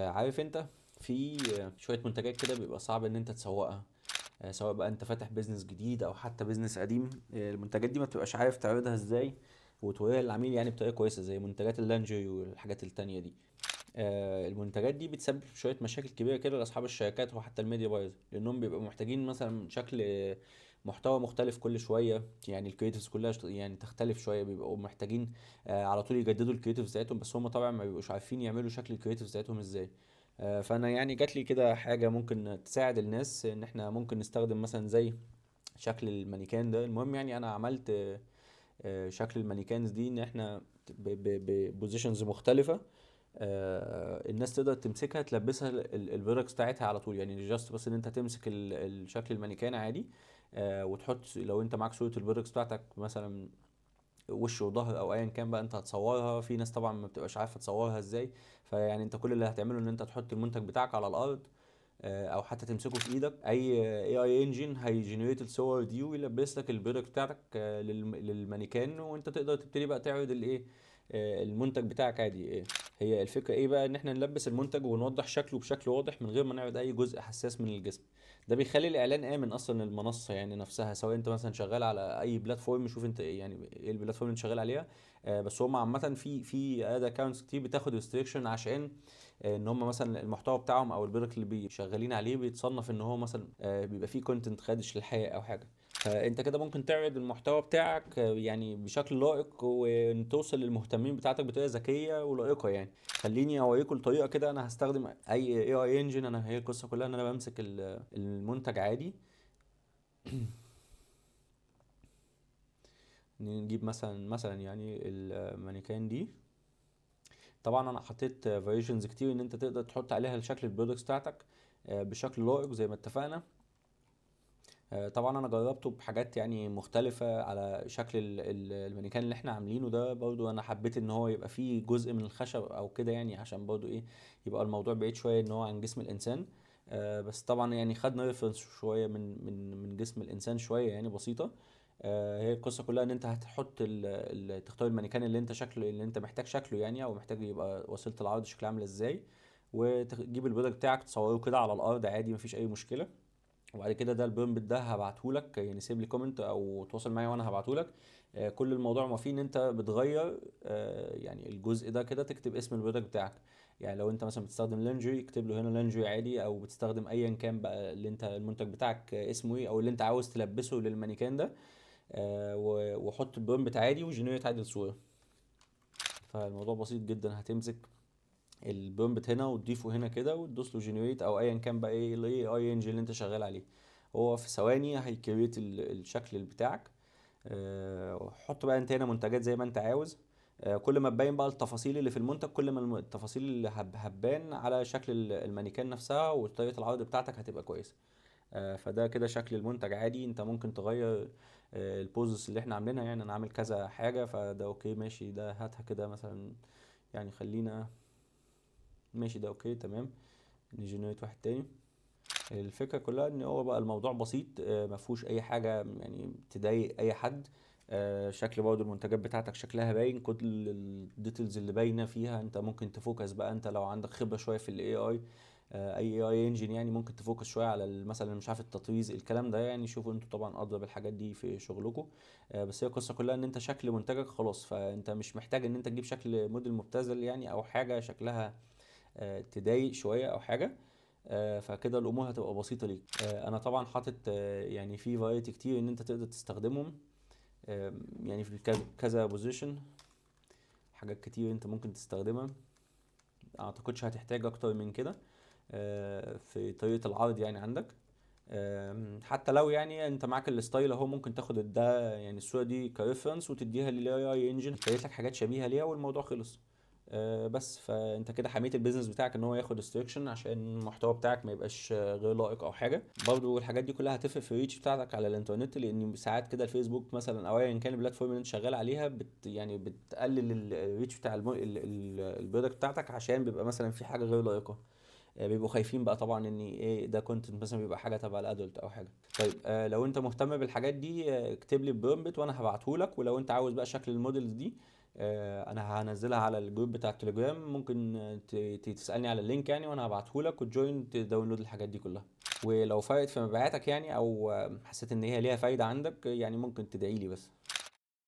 عارف انت في شوية منتجات كده بيبقى صعب ان انت تسوقها. سواء بقى انت فاتح بيزنس جديد او حتى بيزنس قديم. المنتجات دي ما بتبقاش عارف تعرضها ازاي وتوريها للعميل يعني بطريقة كويسة زي منتجات اللانجري والحاجات التانية دي. المنتجات دي بتسبب شوية مشاكل كبيرة كده لأصحاب الشركات وحتى الميديا بايرز لأنهم بيبقوا محتاجين مثلا شكل محتوى مختلف كل شوية. يعني الكريتيفز كلها يعني تختلف شوية، بيبقوا محتاجين على طول يجددوا الكريتيفز بتاعتهم، بس هم طبعا ما بيبقوش عارفين يعملوا شكل الكريتيفز بتاعتهم ازاي. فأنا يعني جات لي كده حاجة ممكن تساعد الناس إن احنا ممكن نستخدم مثلا زي شكل المانيكان ده. المهم يعني أنا عملت شكل المانيكانز دي ان احنا ببوزيشنز مختلفة. الناس تقدر تمسكها تلبسها البرودكتس بتاعتها على طول، يعني جاست بس ان انت تمسك الشكل المانيكان عادي. وتحط لو انت معاك صورة البرودكتس بتاعتك مثلا وش وظهر او ايا كان بقى انت هتصورها. في ناس طبعا ما بتبقاش عارفة تصورها ازاي، فيعني انت كل اللي هتعمله ان انت تحط المنتج بتاعك على الارض، او حتى تمسكه في ايدك. اي انجن هيجنريت الصور دي ويلبس لك البرودكت بتاعتك للمانيكان، وانت تقدر تبتدي بقى تعرض الايه، المنتج بتاعك عادي. هي الفكره ايه بقى؟ ان احنا نلبس المنتج ونوضح شكله بشكل واضح من غير ما نعرض اي جزء حساس من الجسم. ده بيخلي الاعلان امن اصلا المنصه يعني نفسها، سواء انت مثلا شغال على اي بلاتفورم. شوف انت يعني ايه البلاتفورم اللي انت شغال عليها. بس هم عامه في اد اكونتس كتير بتاخد ريستريكشن عشان ان هم مثلا المحتوى بتاعهم او البرودكت اللي شغالين عليه بيتصنف ان هو مثلا بيبقى فيه كونتنت خادش للحياة او حاجه. فانت كده ممكن تعرض المحتوى بتاعك يعني بشكل لائق وتوصل للمهتمين بتاعتك بطريقه ذكيه ولائقه. يعني خليني اوريكم الطريقه كده. انا هستخدم اي انجن. انا هي القصه كلها ان انا بمسك المنتج عادي. نجيب مثلا يعني المانيكان دي. طبعا انا حطيت فاريشنز كتير ان انت تقدر تحط عليها شكل البرودكتس بتاعتك بشكل لائق زي ما اتفقنا. طبعا انا جربته بحاجات يعني مختلفة على شكل المانيكان اللي احنا عاملينه ده. برضو انا حبيت ان هو يبقى فيه جزء من الخشب او كده، يعني عشان برضو ايه، يبقى الموضوع بعيد شوية ان هو عن جسم الانسان. بس طبعا يعني خدنا ريفرنس شوية من جسم الانسان شوية يعني بسيطة. هي القصة كلها ان انت هتحط تختار المانيكان اللي انت شكله، اللي انت محتاج شكله يعني، او محتاج يبقى وسيلة العرض شكلها عاملة ازاي. وتجيب البرودكت بتاعك تصوره كده على الارض عادي، مفيش اي مشكلة. وبعد كده ده البرومبت ده هبعته لك، يعني سيب لي كومنت او تواصل معايا وانا هبعته لك. كل الموضوع ما فيه ان انت بتغير يعني الجزء ده كده، تكتب اسم البرودكت بتاعك. يعني لو انت مثلا بتستخدم لانجري اكتب له هنا لانجري عادي، او بتستخدم ايا كان بقى اللي انت المنتج بتاعك اسمه ايه او اللي انت عاوز تلبسه للمانيكان ده. وحط البرومبت عادي وجنريت عادي الصورة. فالموضوع بسيط جدا. هتمسك البرومبت هنا وتضيفه هنا كده وتدوس له جنريت او ايا كان بقى ايه الاي اي انجن اللي انت شغال عليه. هو في ثواني هيكريت الشكل بتاعك. حط بقى انت هنا منتجات زي ما انت عاوز. كل ما تبين بقى التفاصيل اللي في المنتج، كل ما التفاصيل اللي هتبان على شكل المانيكان نفسها وطريقة العرض بتاعتك هتبقى كويسة. فده كده شكل المنتج عادي. انت ممكن تغير البوزس اللي احنا عاملينها. يعني انا عامل كذا حاجة، فده اوكي ماشي. ده هاتها كده مثلا، يعني خلينا ماشي. ده اوكي تمام. نجنريت واحد تاني. الفكرة كلها ان هو بقى الموضوع بسيط، ما فيهوش اي حاجة يعني تضايق اي حد. شكل برضه المنتجات بتاعتك شكلها باين، كل الديتيلز اللي باينة فيها. انت ممكن تفوكس بقى، انت لو عندك خبرة شوية في الاي اي، اي اي انجين يعني، ممكن تفوكس شويه على مثلا مش عارف التطويز الكلام ده. يعني شوفوا انتوا طبعا ادرى بالحاجات دي في شغلكم. بس هي القصه كلها ان انت شكل منتجك خلاص، فانت مش محتاج ان انت تجيب شكل موديل مبتذل يعني او حاجه شكلها تضايق شويه او حاجه. فكده الامور هتبقى بسيطه ليك. انا طبعا حاطط يعني في فرايتي كتير ان انت تقدر تستخدمهم. يعني في كذا بوزيشن، حاجات كتير انت ممكن تستخدمها. اعتقدش هتحتاج اكتر من كده في طريقة العرض يعني عندك. حتى لو يعني انت معاك الستايل اهو، ممكن تاخد ده يعني الصورة دي كريفرنس وتديها للاي اي انجن يكريت لك حاجات شبيهة ليها والموضوع خلص. بس فانت كده حميت البيزنس بتاعك ان هو ياخد ريستريكشن عشان المحتوى بتاعك ما يبقاش غير لائق او حاجه. برضو الحاجات دي كلها هتفرق في الريتش بتاعتك على الانترنت، لان ساعات كده الفيسبوك مثلا او ايا كان البلاتفورم اللي انت شغال عليها يعني بتقلل الريتش بتاع البرودكت بتاعتك عشان بيبقى مثلا في حاجه غير لائقه. بيبقوا خايفين بقى طبعا ان ايه ده كونتنت مثلا بيبقى حاجه تبع الادولت او حاجه. طيب لو انت مهتم بالحاجات دي اكتب لي برومبت وانا هبعته لك. ولو انت عاوز بقى شكل المودلز دي انا هنزلها على الجروب بتاع التليجرام، ممكن تسالني على اللينك يعني، وانا هبعتهولك وتجوين تداونلود الحاجات دي كلها. ولو فرقت في مبيعاتك يعني، او حسيت ان هي ليها فايده عندك يعني، ممكن تدعي لي بس.